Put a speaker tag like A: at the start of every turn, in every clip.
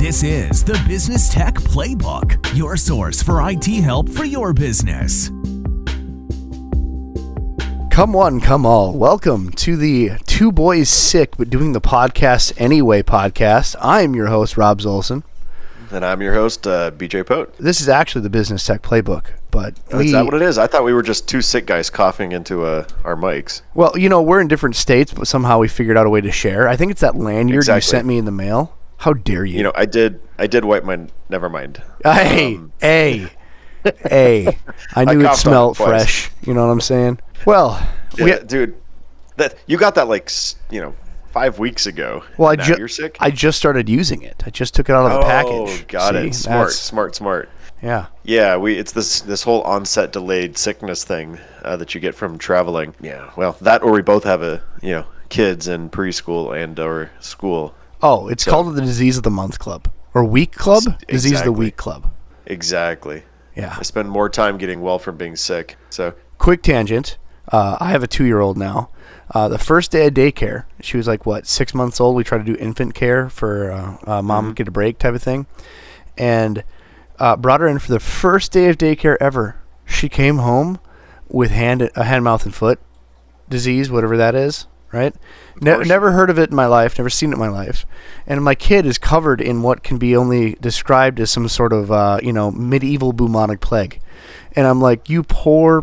A: This is the Business Tech Playbook, your source for IT help for your business.
B: Come one, come all. Welcome to the Two Boys Sick But Doing the Podcast Anyway podcast. I'm your host, Rob Zolson.
C: And I'm your host, BJ Pote.
B: This is actually the Business Tech Playbook, but
C: is that what it is? I thought we were just two sick guys coughing into our mics.
B: Well, you know, we're in different states, but somehow we figured out a way to share. I think it's that lanyard you sent me in the mail. How dare you?
C: You know, I did wipe my. Never mind.
B: Hey. I knew it smelled fresh. You know what I'm saying? Well,
C: dude, that you got that 5 weeks ago.
B: Well,
C: you're sick.
B: I just started using it. I just took it out of the package.
C: Oh, got it. Smart.
B: Yeah.
C: Yeah, it's this whole onset delayed sickness thing that you get from traveling. Yeah. Well, that or we both have kids in preschool and or school.
B: Oh, it's called the Disease of the Month Club or Week Club.
C: Exactly.
B: Disease of the Week Club.
C: Exactly.
B: Yeah.
C: I spend more time getting well from being sick. So
B: quick tangent. I have a 2-year-old now. The first day of daycare, she was 6 months old. We try to do infant care for mom get a break type of thing. And brought her in for the first day of daycare ever. She came home with hand, mouth, and foot disease, whatever that is, right? Never heard of it in my life, never seen it in my life. And my kid is covered in what can be only described as some sort of, medieval bubonic plague. And I'm like, you poor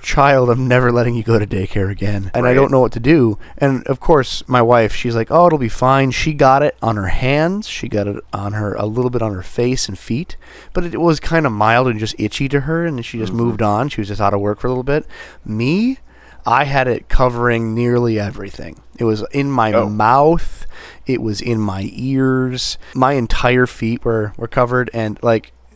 B: child, I'm never letting you go to daycare again. And I don't know what to do. And, of course, my wife, she's like, oh, it'll be fine. She got it on her hands. She got it on her, a little bit on her face and feet. But it was kind of mild and just itchy to her, and she just moved on. She was just out of work for a little bit. Me, I had it covering nearly everything. It was in my mouth. It was in my ears. My entire feet were covered, and,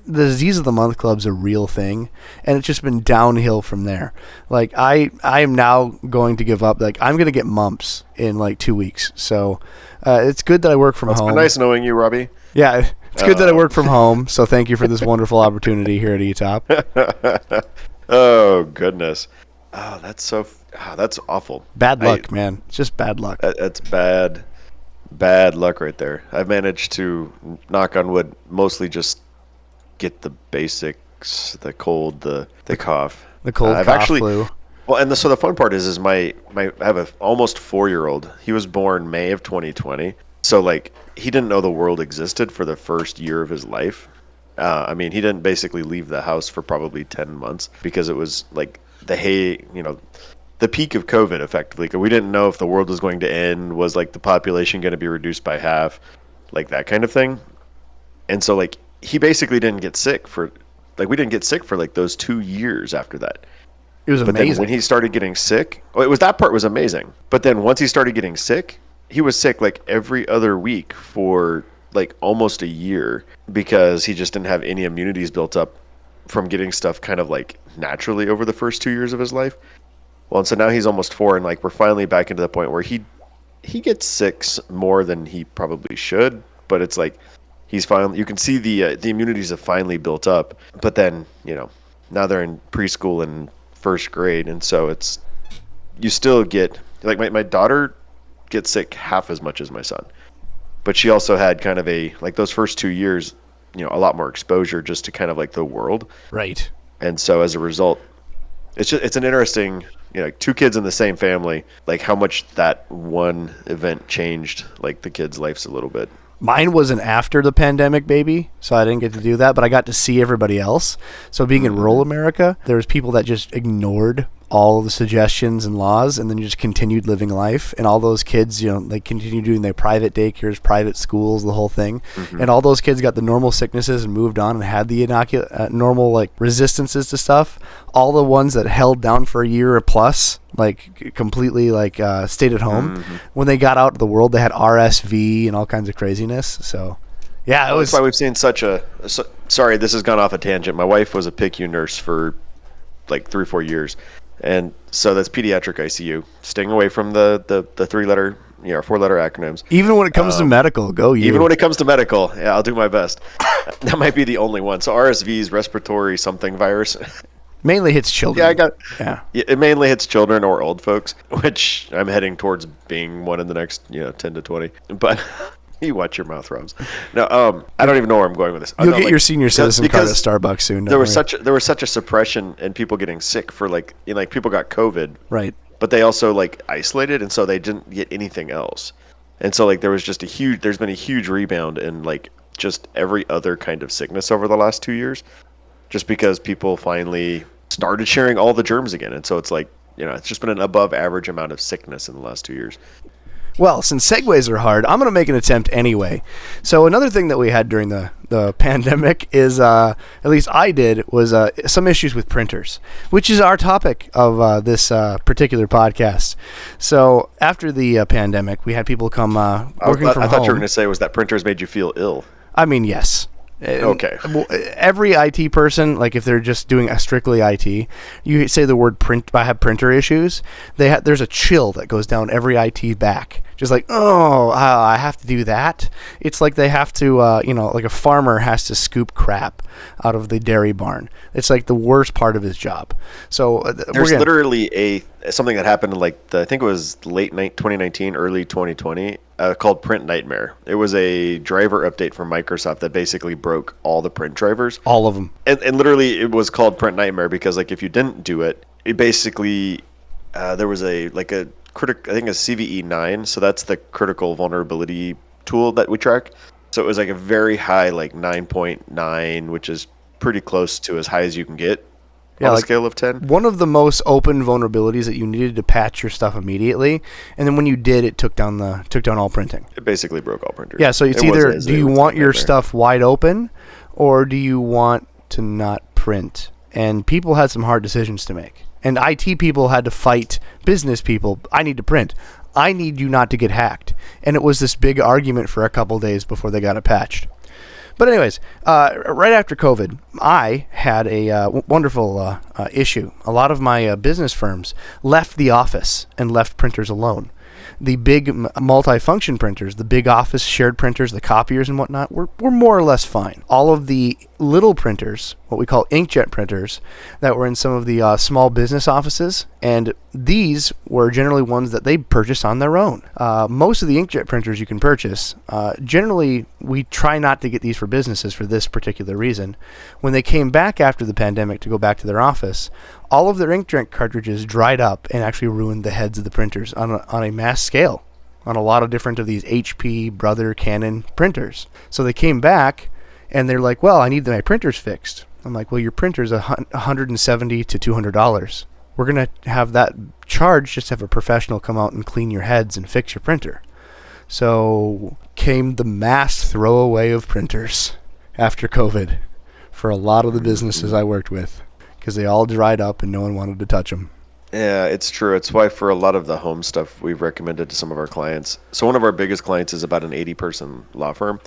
B: the Disease of the Month Club's a real thing, and it's just been downhill from there. I am now going to give up. I'm going to get mumps in 2 weeks. So it's good that I work from home.
C: It's been nice knowing you, Robbie.
B: Yeah, it's good that I work from home. So thank you for this wonderful opportunity here at eTop.
C: Oh, goodness. Oh, that's awful.
B: Bad luck, man. It's just bad luck.
C: That's bad luck right there. I've managed to, knock on wood, mostly just get the basics, the cold, the cough.
B: The cold, flu.
C: Well, and so the fun part is I have a almost 4-year-old. He was born May of 2020. So he didn't know the world existed for the first year of his life. He didn't basically leave the house for probably 10 months because it was the peak of COVID effectively. We didn't know if the world was going to end, was the population going to be reduced by half, that kind of thing. And so he basically didn't get sick for we didn't get sick for those 2 years after that.
B: It was amazing.
C: But then when he started getting sick, that part was amazing. But then once he started getting sick, he was sick every other week for almost a year because he just didn't have any immunities built up from getting stuff kind of naturally over the first 2 years of his life. Well, and so now he's almost 4, and we're finally back into the point where he gets sick more than he probably should, but it's he's finally, you can see the immunities have finally built up, but then, now they're in preschool and first grade. And so you still get my daughter gets sick half as much as my son, but she also had kind of those first 2 years, a lot more exposure just to kind of the world.
B: Right.
C: And so as a result, it's an interesting, two kids in the same family, how much that one event changed the kids' lives a little bit.
B: Mine wasn't after the pandemic, baby, so I didn't get to do that, but I got to see everybody else. So being in rural America, there was people that just ignored all the suggestions and laws and then just continued living life. And all those kids, they continued doing their private daycares, private schools, the whole thing. Mm-hmm. And all those kids got the normal sicknesses and moved on and had the normal resistances to stuff. All the ones that held down for a year or plus, completely stayed at home. Mm-hmm. When they got out of the world, they had RSV and all kinds of craziness. So yeah,
C: that's why we've seen sorry, this has gone off a tangent. My wife was a PICU nurse for 3-4 years. And so that's pediatric ICU, staying away from the 3-letter, 4-letter acronyms.
B: Even when it comes to medical, go you.
C: Even when it comes to medical, yeah, I'll do my best. That might be the only one. So RSV is respiratory something virus.
B: Mainly hits children.
C: Yeah, it mainly hits children or old folks, which I'm heading towards being one in the next 10 to 20. But You watch your mouth, Robs. No, I don't even know where I'm going with this.
B: You'll get your senior citizen card at Starbucks soon.
C: There was such a suppression and people getting sick for like people got COVID,
B: right?
C: But they also like isolated, and so they didn't get anything else. And so like there's been a huge rebound in like just every other kind of sickness over the last 2 years, just because people finally started sharing all the germs again. And so it's like, it's just been an above average amount of sickness in the last 2 years.
B: Well, since segues are hard, I'm going to make an attempt anyway. So another thing that we had during the pandemic is, at least I did, was some issues with printers, which is our topic of this particular podcast. So after the pandemic, we had people come working from home.
C: I thought you were going to say was that printers made you feel ill.
B: I mean, yes.
C: Okay.
B: Every IT person, like if they're just doing a strictly IT, you say the word print, I have printer issues, there's a chill that goes down every IT back. Just like, I have to do that. It's like they have to, like a farmer has to scoop crap out of the dairy barn. It's like the worst part of his job. So
C: there's literally something that happened in I think it was late 2019, early 2020, called Print Nightmare. It was a driver update from Microsoft that basically broke all the print drivers.
B: All of them.
C: And literally it was called Print Nightmare because if you didn't do it, it basically, there was I think a CVE 9, so that's the critical vulnerability tool that we track. So it was a very high 9.9, which is pretty close to as high as you can get on a scale of 10.
B: One of the most open vulnerabilities that you needed to patch your stuff immediately, and then when you did, it took down all printing.
C: It basically broke all printers.
B: Yeah, so it's either do you want your stuff wide open, or do you want to not print? And people had some hard decisions to make. And IT people had to fight business people. I need to print. I need you not to get hacked. And it was this big argument for a couple days before they got it patched. But anyways, right after COVID, I had a wonderful issue. A lot of my business firms left the office and left printers alone. The big multi-function printers, the big office shared printers, the copiers and whatnot, were more or less fine. All of the little printers, what we call inkjet printers, that were in some of the small business offices, and these were generally ones that they purchased on their own. Most of the inkjet printers you can purchase, generally we try not to get these for businesses for this particular reason. When they came back after the pandemic to go back to their office, all of their inkjet cartridges dried up and actually ruined the heads of the printers on a mass scale on a lot of different of these HP, Brother, Canon printers. So they came back and they're like, well, I need my printers fixed. I'm like, well, your printer's $170 to $200. We're going to have that charge just to have a professional come out and clean your heads and fix your printer. So came the mass throwaway of printers after COVID for a lot of the businesses I worked with, because they all dried up and no one wanted to touch them.
C: Yeah, it's true. It's why for a lot of the home stuff we've recommended to some of our clients. So one of our biggest clients is about an 80-person law firm.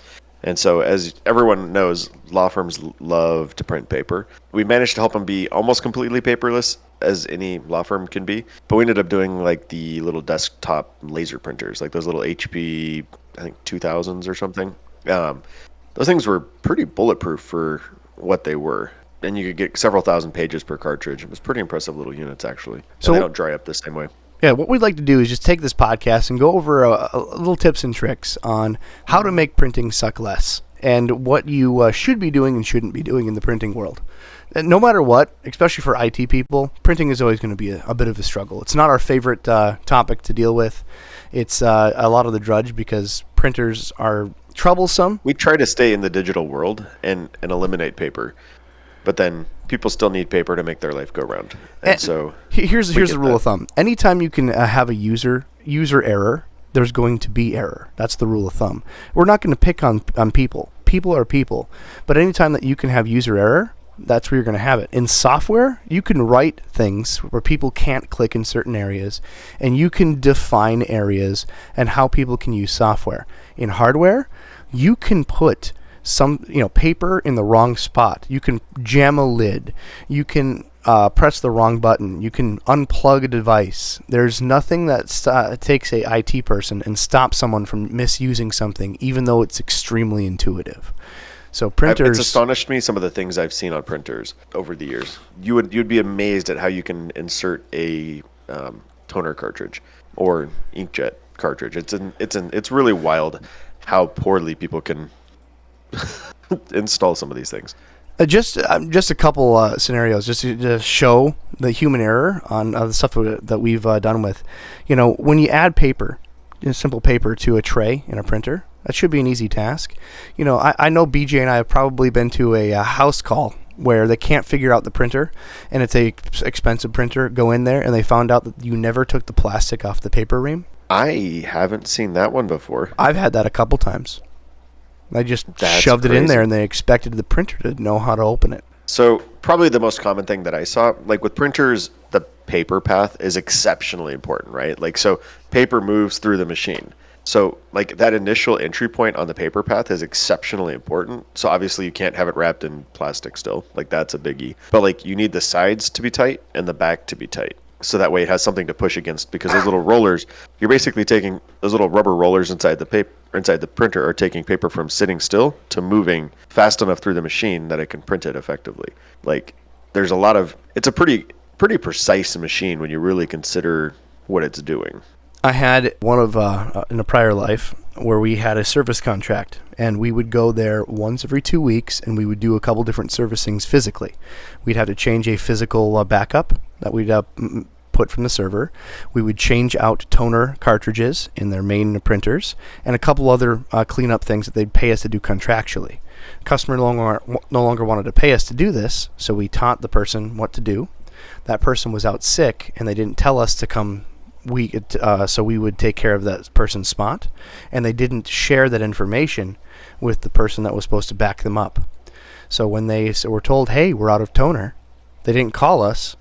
C: And so as everyone knows, law firms love to print paper. We managed to help them be almost completely paperless, as any law firm can be. But we ended up doing the little desktop laser printers, those little HP, I think 2000s or something. Those things were pretty bulletproof for what they were. And you could get several thousand pages per cartridge. It was pretty impressive little units, actually. So they don't dry up the same way.
B: Yeah, what we'd like to do is just take this podcast and go over a little tips and tricks on how to make printing suck less and what you should be doing and shouldn't be doing in the printing world. And no matter what, especially for IT people, printing is always going to be a bit of a struggle. It's not our favorite topic to deal with. It's a lot of the drudge because printers are troublesome.
C: We try to stay in the digital world and eliminate paper. But then people still need paper to make their life go round. And so
B: here's the rule of thumb. Anytime you can have a user error, there's going to be error. That's the rule of thumb. We're not going to pick on people. People are people. But anytime that you can have user error, that's where you're going to have it. In software, you can write things where people can't click in certain areas, and you can define areas and how people can use software. In hardware, you can put some paper in the wrong spot. You can jam a lid. You can press the wrong button. You can unplug a device. There's nothing that takes a IT person and stops someone from misusing something, even though it's extremely intuitive. So printers.
C: It's astonished me some of the things I've seen on printers over the years. You'd be amazed at how you can insert a toner cartridge or inkjet cartridge. It's really wild how poorly people can install some of these things.
B: Just a couple scenarios, just to show the human error on the stuff that we've done with. When you add paper, simple paper to a tray in a printer, that should be an easy task. I know BJ and I have probably been to a house call where they can't figure out the printer, and it's a expensive printer. Go in there, and they found out that you never took the plastic off the paper ream.
C: I haven't seen that one before.
B: I've had that a couple times. I just
C: That's
B: shoved it in
C: crazy.
B: there, and they expected the printer to know how to open it.
C: So probably the most common thing that I saw, like with printers, the paper path is exceptionally important, right? Like, so paper moves through the machine. So like that initial entry point on the paper path is exceptionally important. So obviously you can't have it wrapped in plastic still. Like that's a biggie. But like you need the sides to be tight and the back to be tight. So that way it has something to push against, because those little rollers, you're basically taking those little rubber rollers inside the paper, inside the printer, are taking paper from sitting still to moving fast enough through the machine that it can print it effectively. Like there's a lot of, it's a pretty precise machine when you really consider what it's doing.
B: I had one of in a prior life where we had a service contract, and we would go there once every 2 weeks, and we would do a couple different servicings physically. We'd have to change a physical backup that we'd put from the server. We would change out toner cartridges in their main printers, and a couple other cleanup things that they'd pay us to do contractually. Customer no longer wanted to pay us to do this, so we taught the person what to do. That person was out sick, and they didn't tell us to come. So we would take care of that person's spot, and they didn't share that information with the person that was supposed to back them up. So when they were told, hey, we're out of toner, they didn't call us,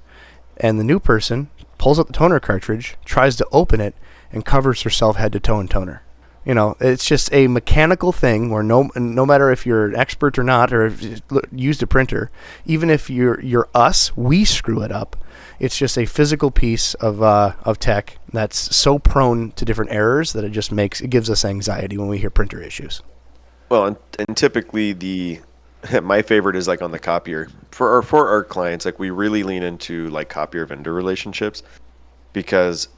B: and the new person pulls out the toner cartridge, tries to open it, and covers herself head to toe in toner. It's just a mechanical thing where no matter if you're an expert or not, or if you used a printer, even if you're us, we screw it up. It's just a physical piece of tech that's so prone to different errors that it gives us anxiety when we hear printer issues.
C: Well, and typically my favorite is like on the copier. For our clients, like we really lean into like copier vendor relationships, because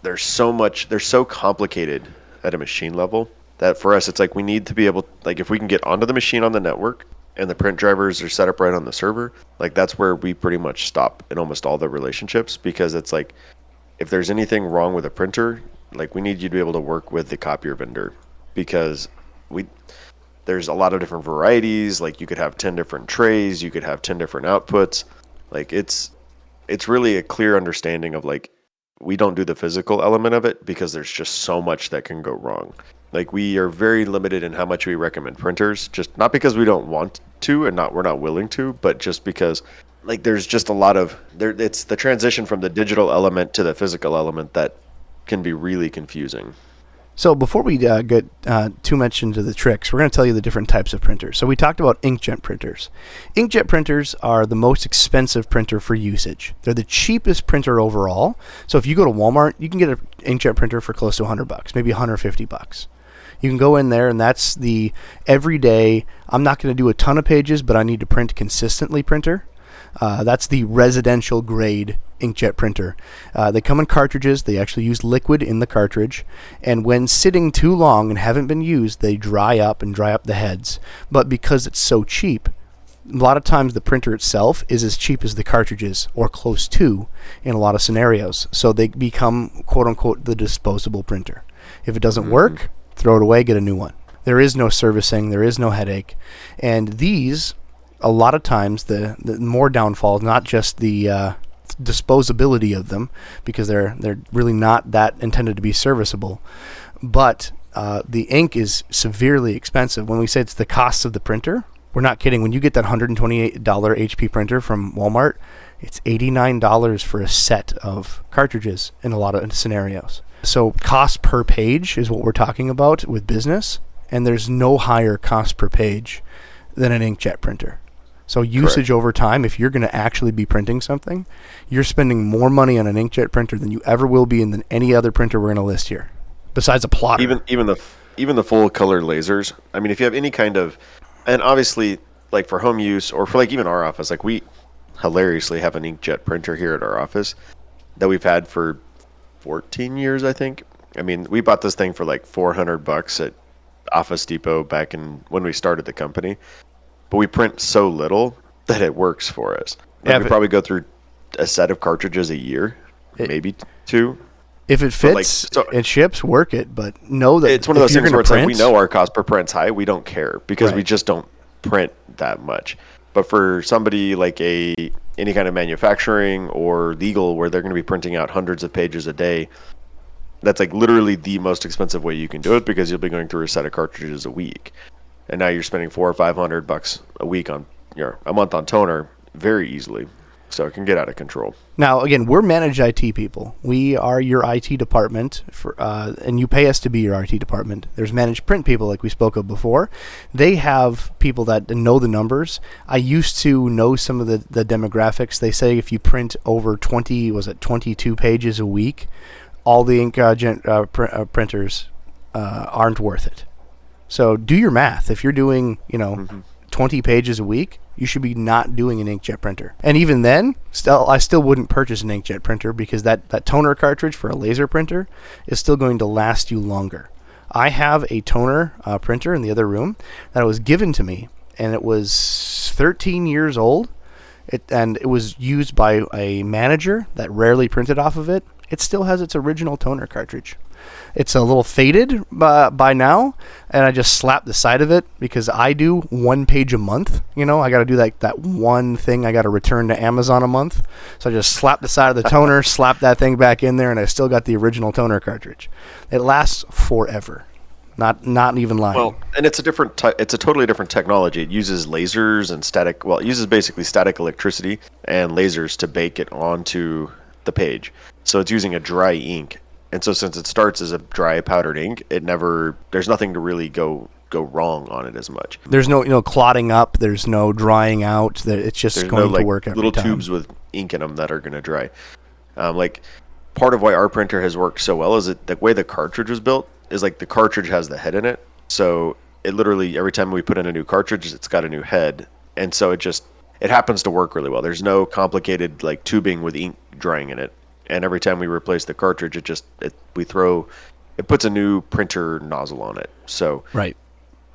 C: they're so complicated at a machine level that for us it's like we need to be able, like if we can get onto the machine on the network and the print drivers are set up right on the server, like that's where we pretty much stop in almost all the relationships, because it's like if there's anything wrong with a printer, like we need you to be able to work with the copier vendor, because there's a lot of different varieties. Like you could have 10 different trays, you could have 10 different outputs. Like it's really a clear understanding of like, we don't do the physical element of it because there's just so much that can go wrong. Like we are very limited in how much we recommend printers, just not because we don't want to and we're not willing to, but just because like there's just a lot of it's the transition from the digital element to the physical element that can be really confusing.
B: So before we get too much into the tricks, we're going to tell you the different types of printers. So we talked about inkjet printers. Inkjet printers are the most expensive printer for usage. They're the cheapest printer overall. So if you go to Walmart, you can get an inkjet printer for close to $100, maybe $150. You can go in there, and that's the everyday, I'm not going to do a ton of pages, but I need to print consistently printer. That's the residential grade inkjet printer. They come in cartridges. They actually use liquid in the cartridge, and when sitting too long and haven't been used, they dry up the heads. But because it's so cheap, a lot of times the printer itself is as cheap as the cartridges, or close to, in a lot of scenarios. So they become, quote unquote, the disposable printer. If it doesn't work, throw it away, get a new one. There is no servicing, there is no headache, and these, a lot of times, the more downfall, not just the disposability of them, because they're really not that intended to be serviceable, but the ink is severely expensive. When we say it's the cost of the printer, we're not kidding. When you get that $128 HP printer from Walmart, it's $89 for a set of cartridges in a lot of scenarios. So cost per page is what we're talking about with business, and there's no higher cost per page than an inkjet printer. So usage
C: Correct.
B: over time, if you're going to actually be printing something, you're spending more money on an inkjet printer than you ever will be in any other printer we're going to list here, besides a plotter.
C: Even the full color lasers. I mean, if you have any kind of, and obviously like for home use or for like even our office, like we hilariously have an inkjet printer here at our office that we've had for 14 years, I think. I mean, we bought this thing for like $400 at Office Depot back in when we started the company, but we print so little that it works for us. Like
B: Yeah,
C: we probably go through a set of cartridges a year, maybe two.
B: If it
C: But, like,
B: fits
C: so-
B: and ships, work it. But know that
C: It's one of
B: if
C: those
B: you're
C: things
B: gonna
C: where it's like we
B: print-
C: know our cost per print's high. We don't care because we
B: Right.
C: just don't print that much. But for somebody like any kind of manufacturing or legal where they're going to be printing out hundreds of pages a day, that's like literally the most expensive way you can do it because you'll be going through a set of cartridges a week, and now you're spending $400 or $500 a week on a month on toner very easily. So it can get out of control.
B: Now, again, we're managed IT people. We are your IT department, and you pay us to be your IT department. There's managed print people, like we spoke of before. They have people that know the numbers. I used to know some of the demographics. They say if you print over 22 pages a week, all the ink printers aren't worth it. So do your math. If you're doing, 20 pages a week, you should be not doing an inkjet printer. And even then, I still wouldn't purchase an inkjet printer because that toner cartridge for a laser printer is still going to last you longer. I have a toner printer in the other room that was given to me, and it was 13 years old. It was used by a manager that rarely printed off of it. It still has its original toner cartridge. It's a little faded by now, and I just slapped the side of it because I do 1 page a month. I got to do that one thing I got to return to Amazon a month. So I just slapped the side of the toner, slapped that thing back in there, and I still got the original toner cartridge. It lasts forever. Not even lying.
C: Well, and it's a totally different technology. It uses lasers and it uses basically static electricity and lasers to bake it onto the page. So it's using a dry ink. And so since it starts as a dry powdered ink, there's nothing to really go wrong on it as much.
B: There's no clotting up. There's no drying out. It's just
C: There's
B: going
C: no
B: to work every
C: little
B: time.
C: tubes with ink in them that are going to dry. Part of why our printer has worked so well is that the way the cartridge was built is like the cartridge has the head in it. So it literally, every time we put in a new cartridge, it's got a new head. And so it happens to work really well. There's no complicated like tubing with ink drying in it. And every time we replace the cartridge, it puts a new printer nozzle on it. So
B: Right.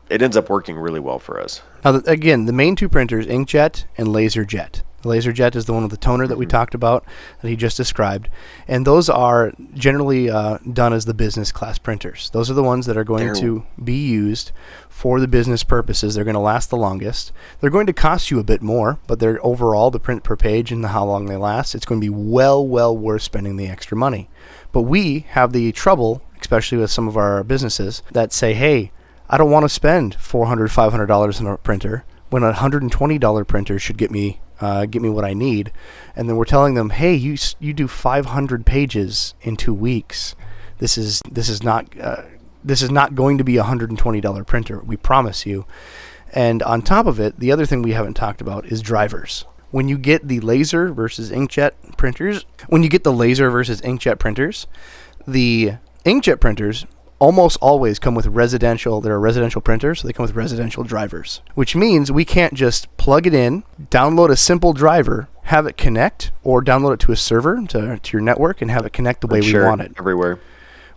C: it ends up working really well for us.
B: Now, again, the main two printers, inkjet and laserjet. The laserjet is the one with the toner that we talked about that he just described. And those are generally done as the business class printers. Those are the ones that are going to be used for the business purposes. They're going to last the longest. They're going to cost you a bit more, but they're overall, the print per page and how long they last, it's going to be well worth spending the extra money. But we have the trouble, especially with some of our businesses, that say, hey, I don't want to spend $400, $500 on a printer when a $120 printer should get me what I need. And then we're telling them, hey, you do 500 pages in 2 weeks. This is not going to be a $120 printer. We promise you. And on top of it, the other thing we haven't talked about is drivers. When you get the laser versus inkjet printers, the inkjet printers almost always come with they're a residential printer, so they come with residential drivers, which means we can't just plug it in, download a simple driver, have it connect, or download it to a server, to your network, and have it connect the way we want it.
C: Everywhere.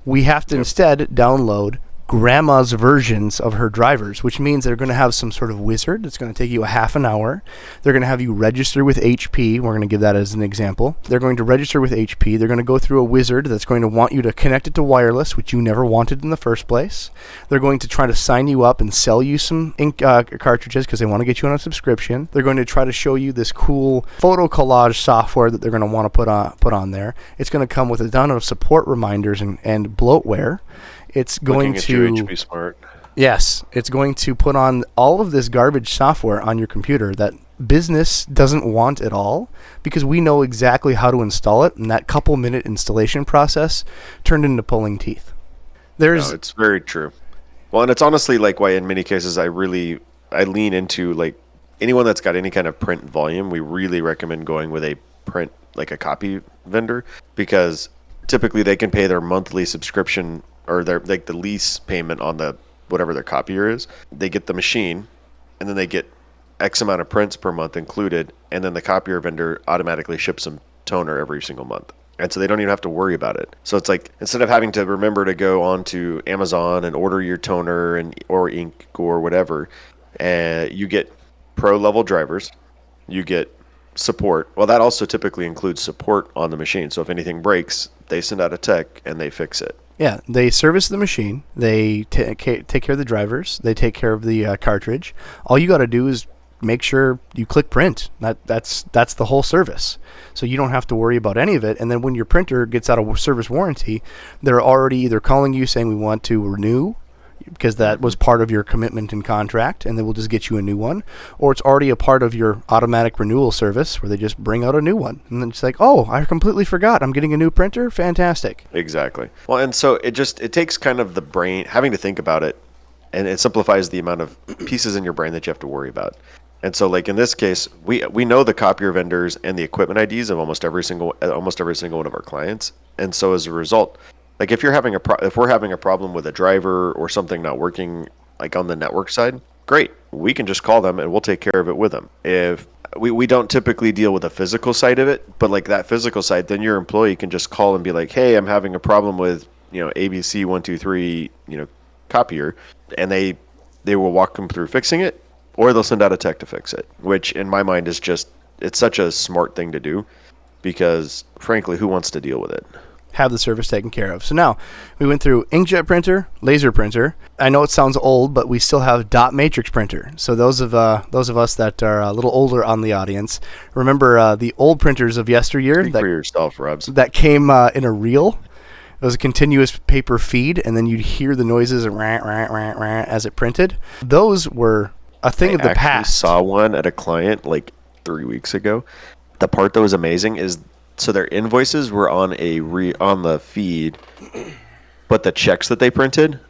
B: We have to instead download grandma's versions of her drivers, which means they're going to have some sort of wizard. It's going to take you a half an hour. They're going to have you register with HP. We're going to give that as an example. They're going to register with HP. They're going to go through a wizard that's going to want you to connect it to wireless, which you never wanted in the first place. They're going to try to sign you up and sell you some ink cartridges because they want to get you on a subscription. They're going to try to show you this cool photo collage software that they're going to want to put on there. It's going to come with a ton of support reminders and bloatware. It's going to
C: HP Smart.
B: Yes, it's going to put on all of this garbage software on your computer that business doesn't want at all, because we know exactly how to install it, and that couple-minute installation process turned into pulling teeth.
C: No, it's very true. Well, and it's honestly like why in many cases I lean into like anyone that's got any kind of print volume, we really recommend going with a print, like a copy vendor, because typically they can pay their monthly subscription or their like the lease payment on the whatever their copier is. They get the machine, and then they get X amount of prints per month included, and then the copier vendor automatically ships them toner every single month. And so they don't even have to worry about it. So it's like, instead of having to remember to go onto Amazon and order your toner and or ink or whatever, you get pro level drivers, you get support. Well, that also typically includes support on the machine. So if anything breaks, they send out a tech and they fix it.
B: Yeah, they service the machine. They take care of the drivers. They take care of the cartridge. All you got to do is make sure you click print. That's the whole service. So you don't have to worry about any of it. And then when your printer gets out of service warranty, they're already either calling you saying we want to renew, because that was part of your commitment and contract, and then we'll just get you a new one, or it's already a part of your automatic renewal service where they just bring out a new one, and then it's like, oh, I completely forgot, I'm getting a new printer. Fantastic.
C: Exactly. Well, and so it takes kind of the brain having to think about it, and it simplifies the amount of pieces in your brain that you have to worry about. And so, like in this case, we know the copier vendors and the equipment IDs of almost every single one of our clients, and so as a result, like if we're having a problem with a driver or something not working, like on the network side, great, we can just call them and we'll take care of it with them. If we don't typically deal with the physical side of it, but like that physical side, then your employee can just call and be like, hey, I'm having a problem with ABC 123 copier, and they will walk them through fixing it, or they'll send out a tech to fix it, which in my mind is just, it's such a smart thing to do, because frankly, who wants to deal with it?
B: Have the service taken care of. So now we went through inkjet printer, laser printer. I know it sounds old, but we still have dot matrix printer. So those of us that are a little older on the audience remember the old printers of yesteryear.
C: Speak for yourself, Rubs.
B: That came in a reel. It was a continuous paper feed, and then you'd hear the noises rah, rah, rah, rah, as it printed. Those were a thing of the past.
C: I actually saw one at a client like 3 weeks ago. The part that was amazing is, so their invoices were on the feed, but the checks that they printed,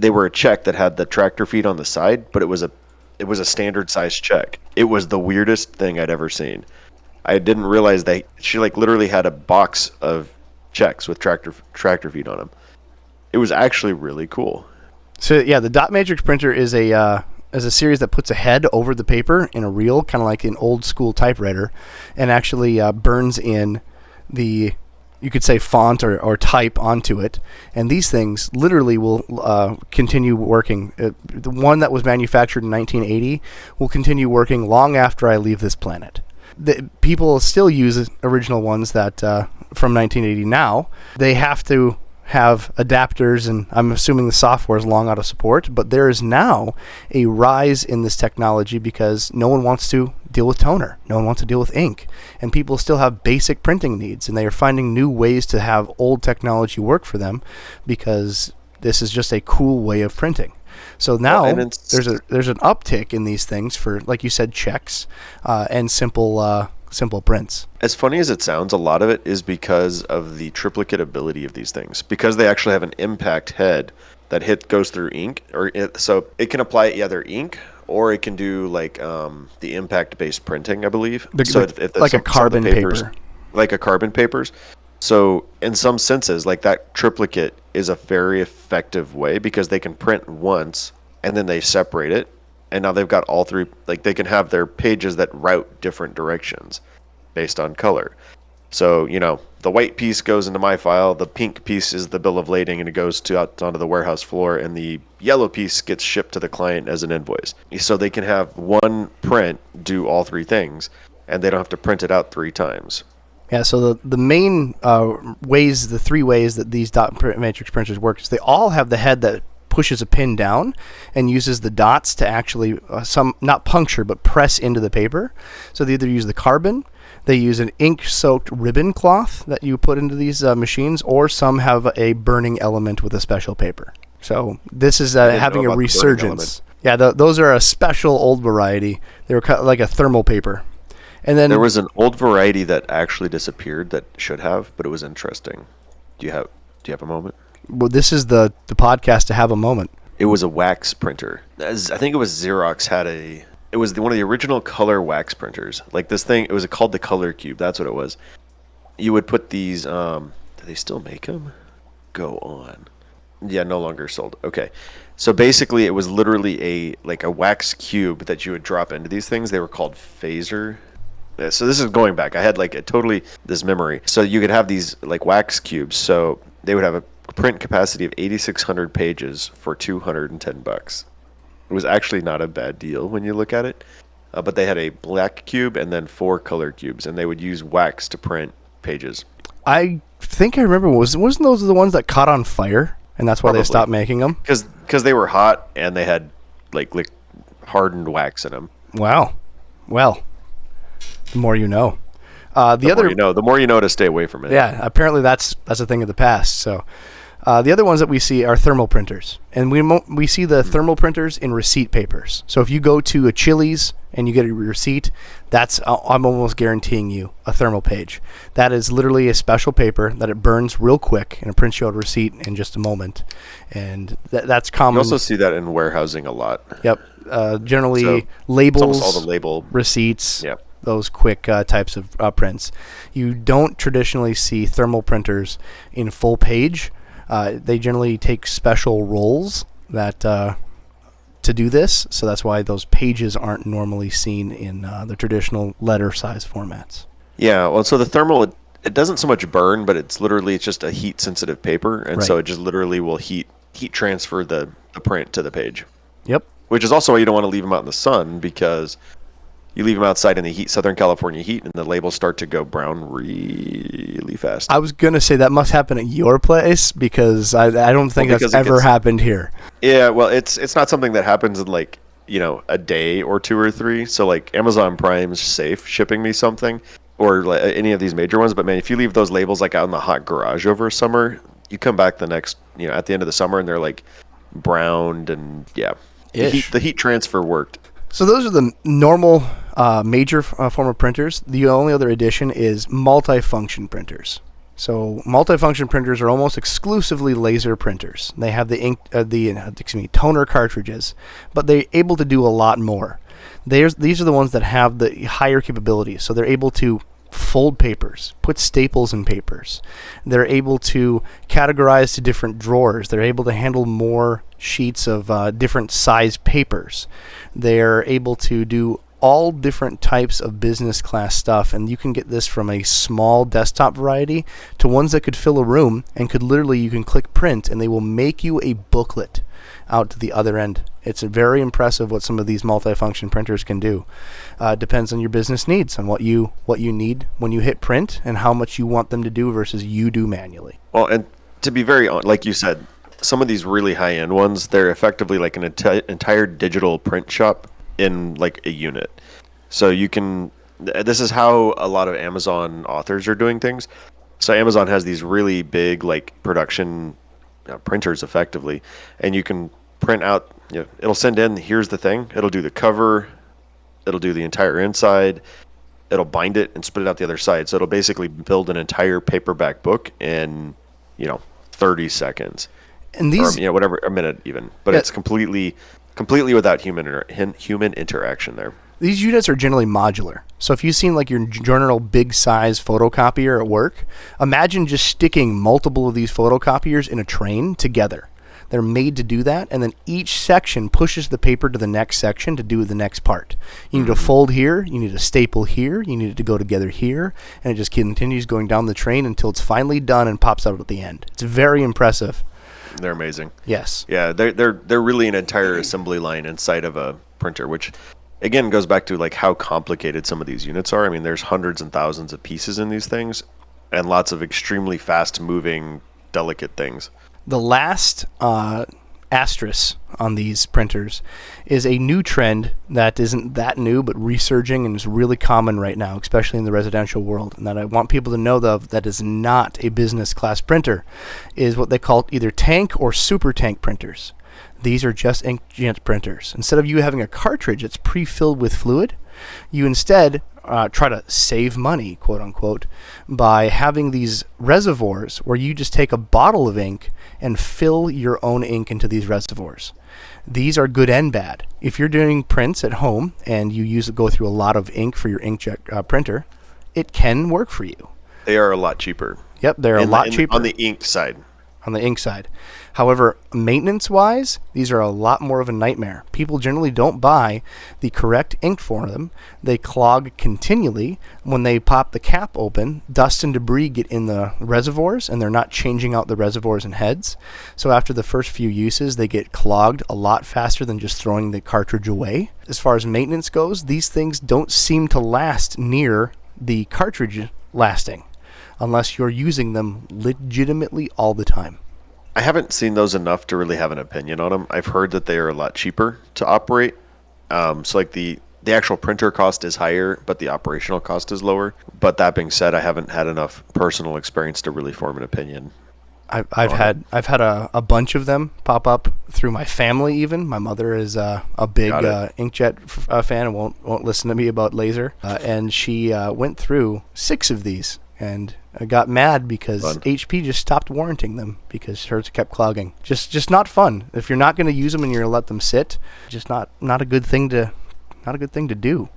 C: they were a check that had the tractor feed on the side, but it was a standard size check. It was the weirdest thing I'd ever seen. I didn't realize she like literally had a box of checks with tractor feed on them. It was actually really cool.
B: So yeah, the dot matrix printer is a series that puts a head over the paper in a reel, kind of like an old school typewriter, and actually burns in the, you could say, font or type onto it. And these things literally will continue working. The one that was manufactured in 1980 will continue working long after I leave this planet. People still use original ones that from 1980 now. They have to have adapters, and I'm assuming the software is long out of support, but there is now a rise in this technology because no one wants to deal with toner. No one wants to deal with ink. And people still have basic printing needs, and they are finding new ways to have old technology work for them because this is just a cool way of printing. So now there's an uptick in these things for, like you said, checks and simple prints.
C: As funny as it sounds, a lot of it is because of the triplicate ability of these things. Because they actually have an impact head that goes through ink, so it can apply either ink or it can do like the impact-based printing, I believe.
B: Like a carbon paper.
C: Like a carbon papers. So in some senses, like that triplicate is a very effective way because they can print once and then they separate it. And now they've got all three, like they can have their pages that route different directions based on color. So, the white piece goes into my file, the pink piece is the bill of lading and it goes out onto the warehouse floor, and the yellow piece gets shipped to the client as an invoice. So they can have one print do all three things and they don't have to print it out 3 times.
B: Yeah, so the main the 3 ways that these dot matrix printers work is they all have the head that pushes a pin down and uses the dots to actually not puncture but press into the paper. So they either use the carbon, they use an ink-soaked ribbon cloth that you put into these machines, or some have a burning element with a special paper. So this is having a resurgence. Yeah, those are a special old variety. They were cut like a thermal paper. And then
C: there was an old variety that actually disappeared that should have, but it was interesting. Do you have a moment?
B: Well, this is the podcast to have a moment.
C: It was a wax printer. I think it was Xerox it was one of the original color wax printers. Like this thing, it was called the Color Cube. That's what it was. You would put these, do they still make them? Go on. Yeah, no longer sold. Okay. So basically it was literally a wax cube that you would drop into these things. They were called phaser So this is going back. I had like a totally this memory. So you could have these like wax cubes. So they would have a print capacity of 8,600 pages for $210. It was actually not a bad deal when you look at it. But they had a black cube and then 4 color cubes, and they would use wax to print pages.
B: I think I remember, wasn't those the ones that caught on fire, and that's why
C: Probably.
B: they stopped making them?
C: Because they were hot and they had like hardened wax in them.
B: Wow. Well, the more you know.
C: The more you know to stay away from it.
B: Yeah, apparently that's a thing of the past. So the other ones that we see are thermal printers, and we see the thermal printers in receipt papers. So if you go to a Chili's and you get a receipt, that's I'm almost guaranteeing you a thermal page. That is literally a special paper that it burns real quick and it prints you out a receipt in just a moment, and that's common.
C: You also see that in warehousing a lot.
B: Yep. Generally,
C: So,
B: labels,
C: it's almost all the label
B: receipts.
C: Yep.
B: Those quick types of prints. You don't traditionally see thermal printers in full page. They generally take special rolls that to do this, so that's why those pages aren't normally seen in the traditional letter size formats.
C: Yeah, well, so the thermal, it doesn't so much burn, but it's just a heat sensitive paper, and so
B: Right.
C: it just literally will heat transfer the print to the page.
B: Yep.
C: Which is also why you don't want to leave them out in the sun, because you leave them outside in the heat, Southern California heat, and the labels start to go brown really fast.
B: I was gonna say that must happen at your place, because I don't think
C: because
B: that's
C: it
B: ever
C: gets-
B: happened here.
C: Yeah, well, it's not something that happens in like, a day or 2 or 3. So like Amazon Prime's safe shipping me something, or like any of these major ones. But man, if you leave those labels like out in the hot garage over summer, you come back the next, at the end of the summer, and they're like browned, and yeah, the heat transfer worked.
B: So those are the normal major form of printers. The only other addition is multifunction printers. So multifunction printers are almost exclusively laser printers. They have the toner cartridges, but they're able to do a lot more. These are the ones that have the higher capabilities. So they're able to fold papers, put staples in papers. They're able to categorize to different drawers. They're able to handle more sheets of different size papers. They're able to do all different types of business class stuff, and you can get this from a small desktop variety to ones that could fill a room and you can click print and they will make you a booklet out to the other end. It's very impressive what some of these multifunction printers can do. Depends on your business needs, on what you need when you hit print and how much you want them to do versus you do manually.
C: Well, and to be very honest, like you said, some of these really high-end ones, they're effectively like an entire digital print shop in like a unit. So this is how a lot of Amazon authors are doing things. So Amazon has these really big like production printers effectively, and you can print out, it'll send in, here's the thing, it'll do the cover, it'll do the entire inside, it'll bind it and spit it out the other side. So it'll basically build an entire paperback book in 30 seconds.
B: And these,
C: or, whatever, a minute even, but it's completely without human interaction there.
B: These units are generally modular. So if you've seen like your general big size photocopier at work, imagine just sticking multiple of these photocopiers in a train together. They're made to do that, and then each section pushes the paper to the next section to do the next part. You need to fold here, you need a staple here, you need it to go together here, and it just continues going down the train until it's finally done and pops out at the end. It's very impressive.
C: They're amazing.
B: Yes.
C: Yeah, they're really an entire assembly line inside of a printer, which again goes back to like how complicated some of these units are. I mean, there's hundreds and thousands of pieces in these things, and lots of extremely fast-moving, delicate things.
B: The last asterisk on these printers is a new trend that isn't that new, but resurging and is really common right now, especially in the residential world. And that I want people to know that is not a business class printer, is what they call either tank or super tank printers. These are just inkjet printers. Instead of you having a cartridge that's pre-filled with fluid, you instead try to save money, quote unquote, by having these reservoirs where you just take a bottle of ink and fill your own ink into these reservoirs. These are good and bad. If you're doing prints at home and you go through a lot of ink for your inkjet printer, it can work for you.
C: They are a lot cheaper.
B: Yep, they're a lot cheaper.
C: On the ink side.
B: on the ink side. However, maintenance-wise, these are a lot more of a nightmare. People generally don't buy the correct ink for them. They clog continually. When they pop the cap open, dust and debris get in the reservoirs, and they're not changing out the reservoirs and heads. So after the first few uses, they get clogged a lot faster than just throwing the cartridge away. As far as maintenance goes, these things don't seem to last near the cartridge lasting, unless you're using them legitimately all the time.
C: I haven't seen those enough to really have an opinion on them. I've heard that they are a lot cheaper to operate. So like the actual printer cost is higher, but the operational cost is lower. But that being said, I haven't had enough personal experience to really form an opinion.
B: I've had a bunch of them pop up through my family. Even my mother is a big inkjet fan and won't listen to me about laser. And she went through 6 of these and got mad because HP just stopped warranting them because hers kept clogging. Just not fun. If you're not going to use them and you're going to let them sit, just not a good thing to do.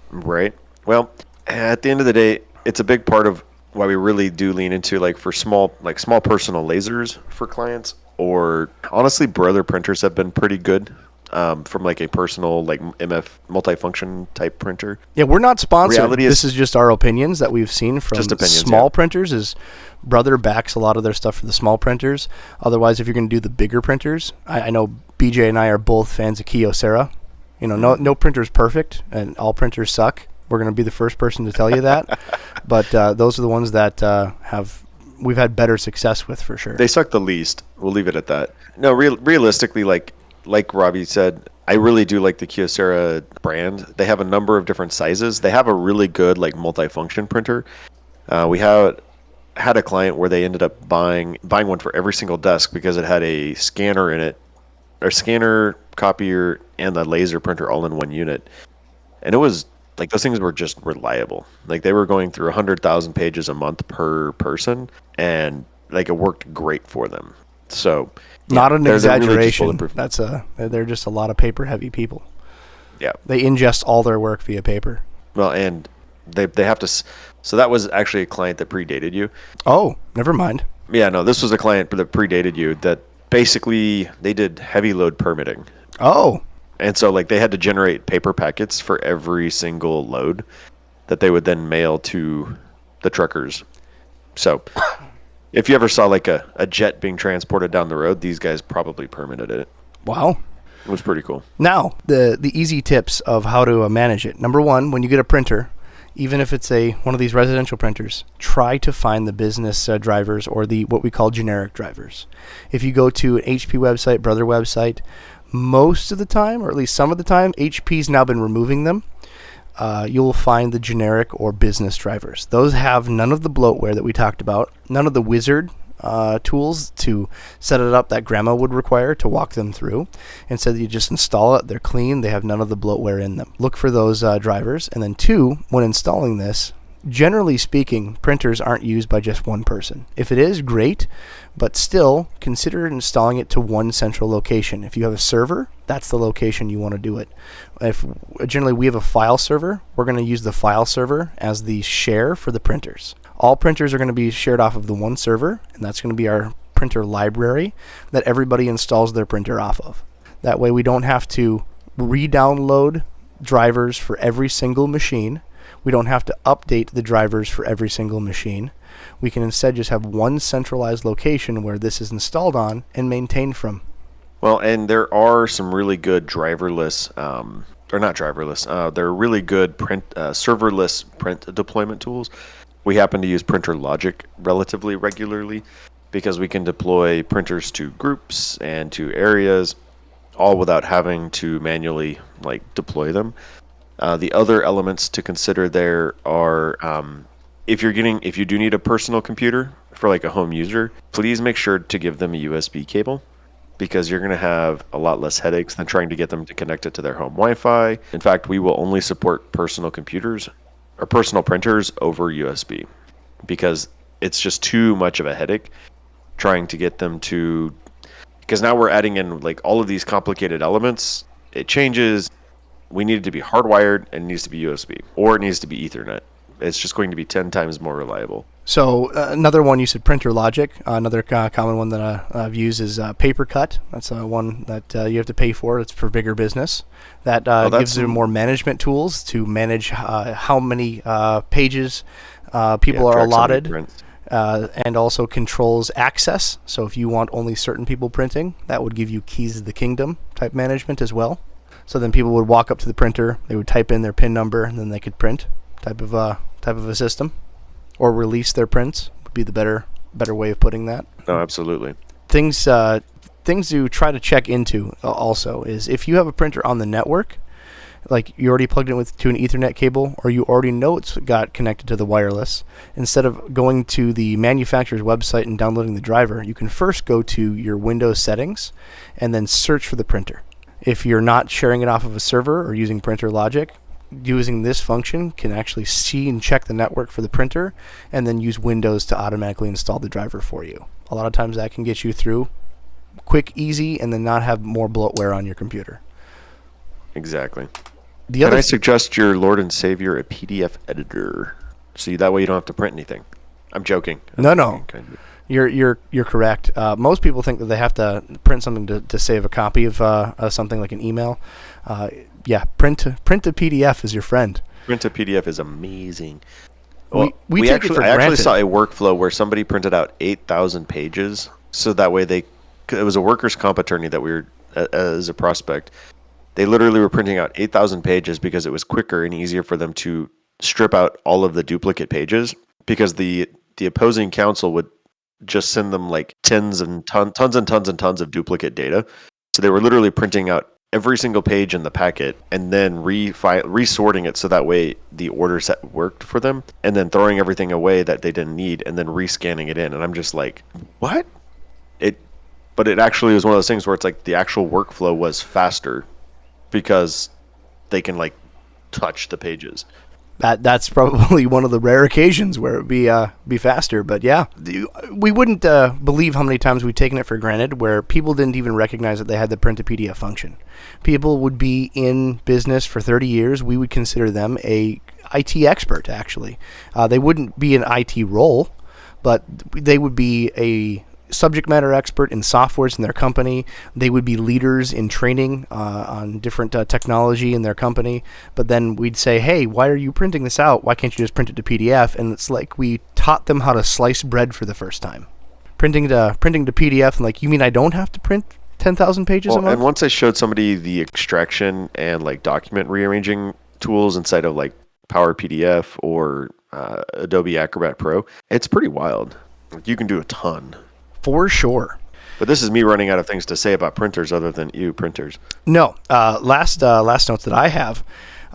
C: Right. Well, at the end of the day, it's a big part of why we really do lean into for small personal lasers for clients, or honestly, Brother printers have been pretty good. From a personal MF multifunction type printer.
B: Yeah, we're not sponsored. This is just our opinions that we've seen from small printers. Is Brother backs a lot of their stuff for the small printers. Otherwise, if you're going to do the bigger printers, I know BJ and I are both fans of Kyocera. No printer's perfect, and all printers suck. We're going to be the first person to tell you that. But those are the ones that we've had better success with for sure.
C: They suck the least. We'll leave it at that. No, realistically, like Robbie said, I really do like the Kyocera brand. They have a number of different sizes. They have a really good multifunction printer. We had a client where they ended up buying one for every single desk because it had a scanner in it, or scanner, copier, and the laser printer all in one unit. And it was those things were just reliable. They were going through 100,000 pages a month per person, and it worked great for them. So
B: not an exaggeration. They're just a lot of paper heavy people.
C: Yeah.
B: They ingest all their work via paper.
C: Well, and they have to. So that was actually a client that predated you.
B: Oh, never mind.
C: Yeah, no, this was a client that predated you that basically they did heavy load permitting.
B: Oh.
C: And so they had to generate paper packets for every single load that they would then mail to the truckers. So if you ever saw a jet being transported down the road, these guys probably permitted it.
B: Wow.
C: It was pretty cool.
B: Now, the easy tips of how to manage it. Number 1, when you get a printer, even if it's one of these residential printers, try to find the business drivers or what we call generic drivers. If you go to an HP website, Brother website, most of the time, or at least some of the time, HP's now been removing them. You'll find the generic or business drivers. Those have none of the bloatware that we talked about, none of the wizard tools to set it up that grandma would require to walk them through. Instead, you just install it. They're clean. They have none of the bloatware in them. Look for those drivers. And then 2, when installing this, generally speaking, printers aren't used by just one person. If it is, great, but still consider installing it to one central location. If you have a server, that's the location you want to do it. If generally we have a file server, we're going to use the file server as the share for the printers. All printers are going to be shared off of the one server, and that's going to be our printer library that everybody installs their printer off of. That way we don't have to re-download drivers for every single machine. We don't have to update the drivers for every single machine. We can instead just have one centralized location where this is installed on and maintained from.
C: Well, and there are some really good driverless, or not driverless, they're really good serverless print deployment tools. We happen to use Printer Logic relatively regularly because we can deploy printers to groups and to areas, all without having to manually deploy them. The other elements to consider there are if you do need a personal computer for a home user, please make sure to give them a USB cable, because you're going to have a lot less headaches than trying to get them to connect it to their home Wi-Fi. In fact, we will only support personal computers or personal printers over USB because it's just too much of a headache trying to get them to, because now we're adding in all of these complicated elements. It changes. We need it to be hardwired, and it needs to be USB, or it needs to be Ethernet. It's just going to be 10 times more reliable.
B: So another one, you said Printer Logic. Another common one that I've used is PaperCut. That's one that you have to pay for. It's for bigger business. That gives you more management tools to manage how many pages people are allotted, and also controls access. So if you want only certain people printing, that would give you keys of the kingdom type management as well. So then people would walk up to the printer, they would type in their PIN number, and then they could print. Type of a system. Or release their prints would be the better way of putting that.
C: No, absolutely.
B: Things to try to check into also is if you have a printer on the network, like you already plugged it to an Ethernet cable, or you already know it's got connected to the wireless, instead of going to the manufacturer's website and downloading the driver, you can first go to your Windows settings and then search for the printer. If you're not sharing it off of a server or using Printer Logic, using this function can actually see and check the network for the printer and then use Windows to automatically install the driver for you. A lot of times that can get you through quick, easy, and then not have more bloatware on your computer.
C: Exactly. Can I suggest your Lord and Savior a PDF editor? So that way you don't have to print anything. I'm joking.
B: No. You're correct. Most people think that they have to print something to save a copy of something like an email. Print a PDF is your friend.
C: Print a PDF is amazing. Well,
B: we take it for
C: I
B: granted.
C: actually saw a workflow where somebody printed out 8,000 pages, so that way it was a workers' comp attorney that we were as a prospect. They literally were printing out 8,000 pages because it was quicker and easier for them to strip out all of the duplicate pages, because the opposing counsel would just send them like tons and tons of duplicate data. So they were literally printing out every single page in the packet and then resorting it so that way the order set worked for them, and then throwing everything away that they didn't need and then rescanning it in. And I'm just like, what? But it actually was one of those things where it's like the actual workflow was faster because they can like touch the pages.
B: That's probably one of the rare occasions where it would be faster. But yeah, we wouldn't believe how many times we've taken it for granted where people didn't even recognize that they had the print to PDF function. People would be in business for 30 years. We would consider them a IT expert, actually. They wouldn't be an IT role, but they would be a subject matter expert in softwares in their company. They would be leaders in training on different technology in their company. But then we'd say, hey, why are you printing this out? Why can't you just print it to PDF? And it's like we taught them how to slice bread for the first time. Printing to PDF, and like, you mean I don't have to print 10,000 pages a month?
C: And once I showed somebody the extraction and like document rearranging tools inside of like Power PDF or Adobe Acrobat Pro, it's pretty wild. You can do a ton.
B: For sure.
C: But this is me running out of things to say about printers other than printers.
B: No. Last note that I have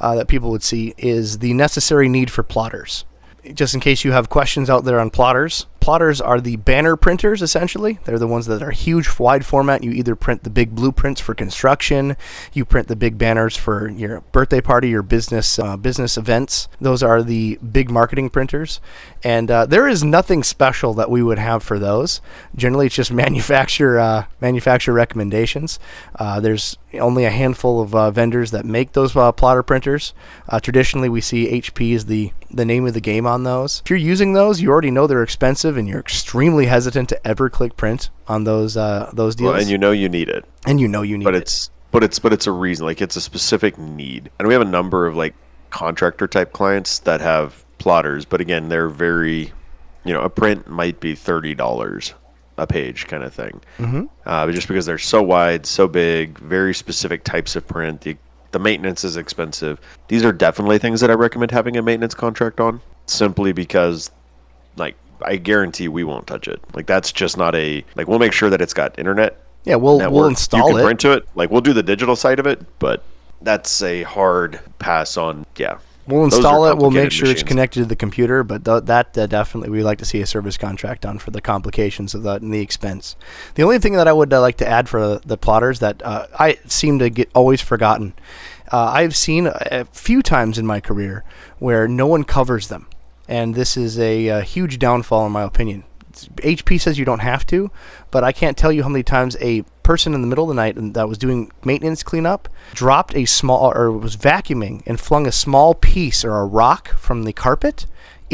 B: that people would see is the necessary need for plotters. Just in case you have questions out there on plotters. Plotters are the banner printers, essentially. They're the ones that are huge, wide format. You either print the big blueprints for construction, you print the big banners for your birthday party, your business events. Those are the big marketing printers. And there is nothing special that we would have for those. Generally, it's just manufacturer recommendations. There's only a handful of vendors that make those plotter printers. Traditionally, we see HP is the name of the game on those. If you're using those, you already know they're expensive and you're extremely hesitant to ever click print on those deals.
C: Well, and you know you need it. But it's a reason, like it's a specific need. And we have a number of like contractor type clients that have plotters, but again, they're very, a print might be $30 a page kind of thing. Mm-hmm. But just because they're so wide, so big, very specific types of print, the maintenance is expensive. These are definitely things that I recommend having a maintenance contract on, simply because like I guarantee we won't touch it. Like that's just not we'll make sure that it's got internet.
B: Yeah, we'll install it.
C: You can print to it. Like we'll do the digital side of it, but that's a hard pass on. Yeah.
B: We'll install it. We'll make sure it's connected to the computer, but that definitely we like to see a service contract on for the complications of that and the expense. The only thing that I would like to add for the plotters that I seem to get always forgotten, I've seen a few times in my career where no one covers them, and this is a huge downfall in my opinion. HP says you don't have to, but I can't tell you how many times a person in the middle of the night that was doing maintenance cleanup dropped was vacuuming and flung a small piece or a rock from the carpet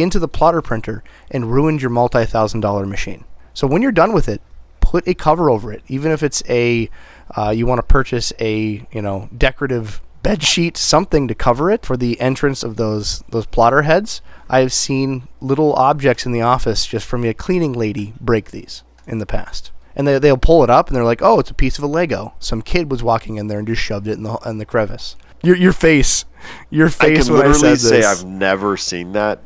B: into the plotter printer and ruined your multi-$1,000 machine. So when you're done with it, put a cover over it. Even if it's you want to purchase a decorative bed sheet, something to cover it for the entrance of those plotter heads. I have seen little objects in the office just from a cleaning lady break these in the past. And they'll pull it up and they're like, oh, it's a piece of a Lego. Some kid was walking in there and just shoved it in the crevice. Your face
C: I can
B: when I
C: literally
B: said
C: say
B: this.
C: I've never seen that.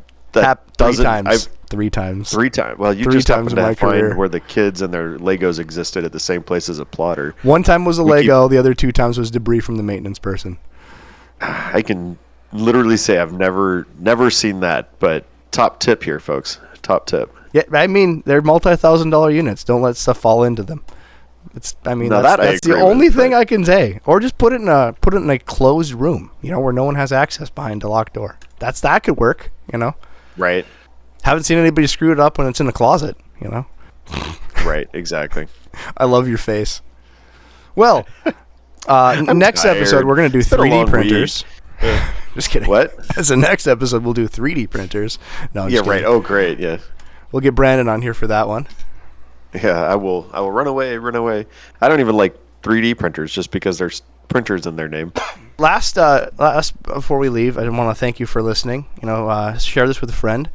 B: Three times. Three times.
C: Well, you
B: Three
C: just
B: times
C: happen
B: in my
C: to find
B: career.
C: where the kids and their Legos existed at the same place as a plotter.
B: One time was a Lego. The other 2 times was debris from the maintenance person.
C: I can literally say I've never seen that, but top tip here, folks. Top tip.
B: Yeah, I mean, they're multi-$1,000 units. Don't let stuff fall into them. That's the
C: agree
B: only
C: with,
B: thing
C: but-
B: I can say. Or just put it in a closed room, where no one has access behind a locked door. That could work,
C: Right.
B: Haven't seen anybody screw it up when it's in a closet,
C: Right. Exactly.
B: I love your face. Well, next
C: tired.
B: episode we're going to do
C: It's been a
B: 3D
C: long
B: printers. Just kidding.
C: What?
B: As the next episode we'll do 3D printers. No, I'm
C: Yeah.
B: just
C: Right.
B: kidding.
C: Oh, great. Yeah.
B: We'll get Brandon on here for that one.
C: Yeah. I will run away. I don't even like 3D printers just because there's printers in their name.
B: Last before we leave, I want to thank you for listening. Share this with a friend.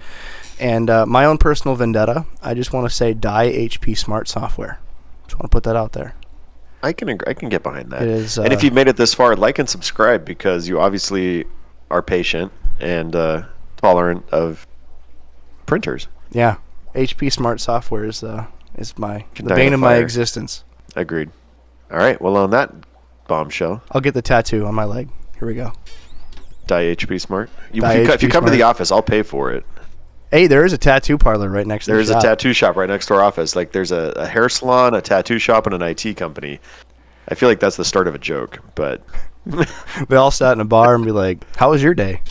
B: And my own personal vendetta, I just want to say die HP Smart Software. Just want to put that out there.
C: I can get behind that.
B: It is,
C: and if you've made it this far, like and subscribe because you obviously are patient and tolerant of printers.
B: Yeah, HP Smart Software is the
C: Die
B: bane
C: in
B: of my
C: fire.
B: existence.
C: Agreed. All right. Well, on that bombshell,
B: I'll get the tattoo on my leg. Here we go.
C: die HP Smart.
B: Die
C: If you
B: HP
C: come to the
B: Smart.
C: office, I'll pay for it.
B: Hey, there is a tattoo parlor right next to
C: There's
B: the
C: a
B: shop.
C: tattoo shop right next to our office. Like there's a hair salon, a tattoo shop, and an IT company. I feel like that's the start of a joke, but
B: We all sat in a bar and be like, "How was your day?"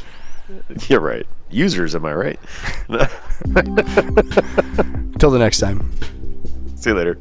C: you're right. Users, am I right?
B: Till the next time.
C: See you later.